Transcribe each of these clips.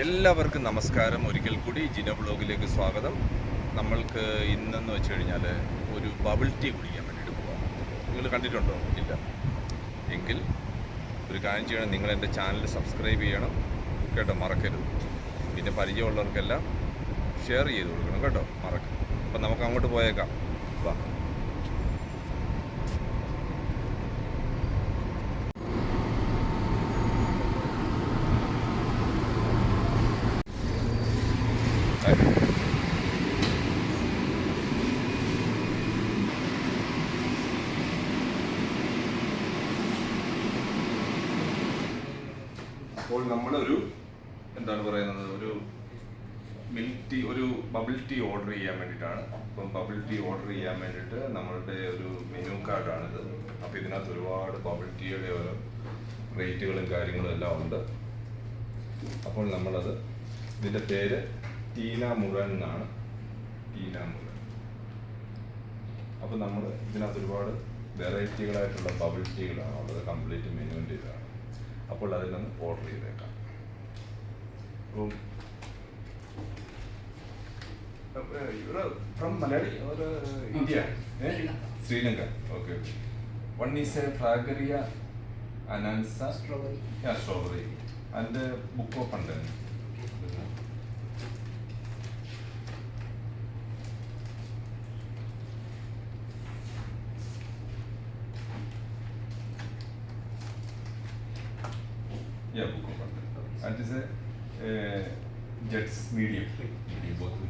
എല്ലാവർക്കും നമസ്കാരം. ഒരിക്കൽ കൂടി ജിനോ ബ്ലോഗിലേക്ക് സ്വാഗതം. നമ്മൾക്ക് ഇന്നെന്ന് വെച്ച് കഴിഞ്ഞാൽ ഒരു ബബിൾ ടീ കുടിക്കാൻ വേണ്ടിയിട്ട് പോകാം. നിങ്ങൾ കണ്ടിട്ടുണ്ടോ? ഇല്ല എങ്കിൽ ഒരു കാര്യം ചെയ്യണം, നിങ്ങൾ എൻ്റെ ചാനൽ സബ്സ്ക്രൈബ് ചെയ്യണം കേട്ടോ, മറക്കരുത്. പിന്നെ പരിചയമുള്ളവർക്കെല്ലാം ഷെയർ ചെയ്ത് കൊടുക്കണം കേട്ടോ, മറക്കരുത്. അപ്പം നമുക്ക് അങ്ങോട്ട് പോയേക്കാം. വാ. അപ്പോൾ നമ്മളൊരു എന്താണ് പറയുന്നത്, ഒരു മിൽക്ക് ടീ, ഒരു ബബിൾ ടീ ഓർഡർ ചെയ്യാൻ വേണ്ടിയിട്ടാണ്. അപ്പം ബബിൾ ടീ ഓർഡർ ചെയ്യാൻ വേണ്ടിയിട്ട് നമ്മളുടെ ഒരു മെനു കാർഡാണിത്. അപ്പോൾ ഇതിനകത്ത് ഒരുപാട് ബബിൾ ടീയുടെ ഓരോ റേറ്റുകളും കാര്യങ്ങളും എല്ലാം ഉണ്ട്. അപ്പോൾ നമ്മളത്, ഇതിൻ്റെ പേര് ടീന മുറൻ എന്നാണ്, ടീന മുറൻ. അപ്പോൾ നമ്മൾ ഇതിനകത്ത് ഒരുപാട് വെറൈറ്റികളായിട്ടുള്ള ബബിൾ ടീകളാണ് ഉള്ളത്. കംപ്ലീറ്റ് മെനുവിൻ്റെ ഇതാണ്. അപ്പോൾ അതിലൊന്ന് ഓർഡർ ചെയ്തേക്കാം. From Malayali or India? Sri Lanka. Okay. One is a Fragaria Anansa. Strawberry. Yeah, strawberry. And Buko Pandan. Yeah, Buko Pandan. And this is a Jets medium. Both.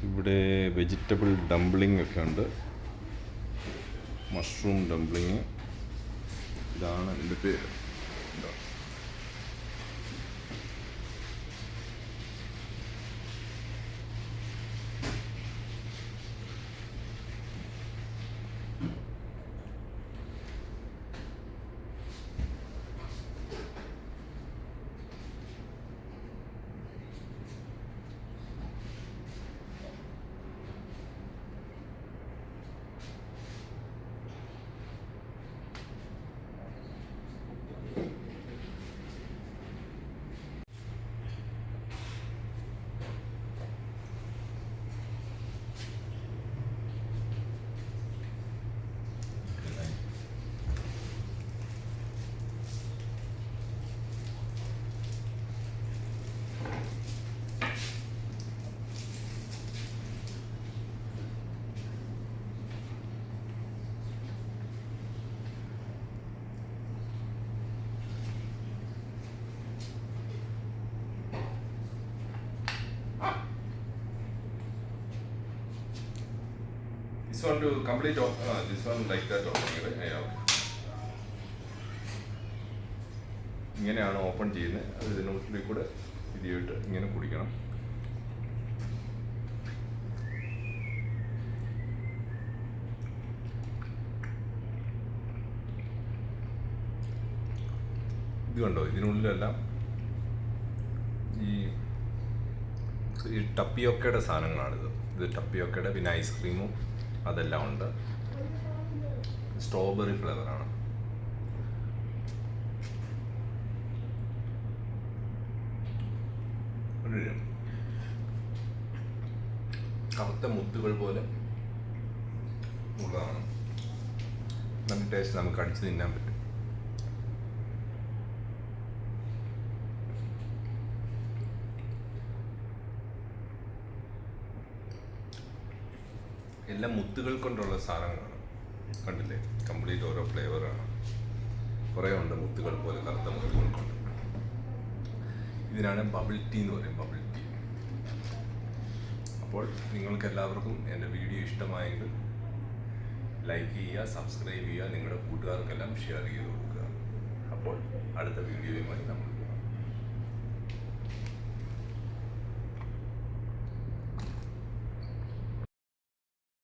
ഇവിടെ വെജിറ്റബിൾ ഡംപ്ലിംഗ് ഒക്കെ ഉണ്ട്, mushroom ഡംപ്ലിങ്. ഇതാണ് എൻ്റെ പേര്. This one to complete, this one like that opening, right? Yeah, okay. ഇങ്ങനെയാണ് open ചെയ്യുന്നത്. അത് ഇതിനുള്ളിൽ കൂടെ ഇതിട്ട് ഇങ്ങനെ കുടിക്കണം. ഇത് കണ്ടോ, ഇതിനുള്ളിലെല്ലാം ഈ ടപ്പിയൊക്കയുടെ സാധനങ്ങളാണിത്. ഇത് ടപ്പിയൊക്കയുടെ, പിന്നെ ഐസ്ക്രീമും അതെല്ലാം ഉണ്ട്. സ്ട്രോബെറി ഫ്ലേവറാണ്. കറുത്ത മുത്തുകൾ പോലെ ഉള്ളതാണ്. നല്ല ടേസ്റ്റ്, നമുക്ക് അടിച്ച് തിന്നാൻ പറ്റും. എല്ലാം മുത്തുകൾ കൊണ്ടുള്ള സാധനങ്ങളാണ്. കണ്ടില്ലേ, കംപ്ലീറ്റ് ഓരോ ഫ്ലേവറാണ്. കുറേ ഉണ്ട് മുത്തുകൾ പോലെ, കറുത്ത മുത്തുകൾ കൊണ്ട്. ഇതിനാണ് ബബിൾ ടീ എന്ന് പറയും, ബബിൾ ടീ. അപ്പോൾ നിങ്ങൾക്ക് എല്ലാവർക്കും എൻ്റെ വീഡിയോ ഇഷ്ടമായെങ്കിൽ ലൈക്ക് ചെയ്യുക, സബ്സ്ക്രൈബ് ചെയ്യുക, നിങ്ങളുടെ കൂട്ടുകാർക്കെല്ലാം ഷെയർ ചെയ്ത് കൊടുക്കുക. അപ്പോൾ അടുത്ത വീഡിയോയുമായി നമ്മൾ